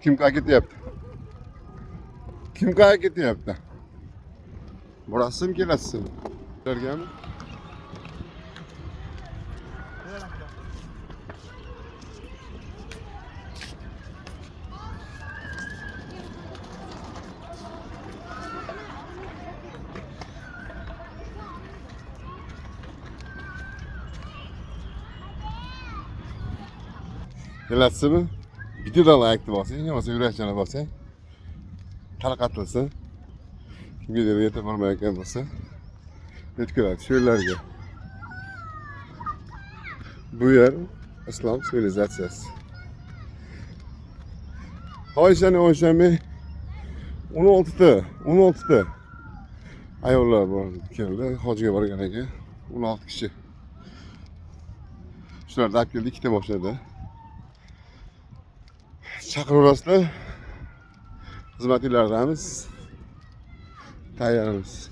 Kim qayerga ketyapti? Kim qayerga ketyapti? Borasizmi, kelasizmi? Ulargami? Kelasizmi? Videodan like'ni bosing, yo'qsa yurakchani bosing. Tarqatilsin. Videoga yetib bormayotgan bo'lsa, yetkazadi shu yerlarga. Bu yer islom sivilizatsiyasi. Oyshanba 16 ta ayollar bor keldi, hojiga borgan ekan. 16 kishi. Shularni olib keldi, ikkita mashinada. Chaqiraverasizlar. Xizmatchilardamiz. Tayyormiz.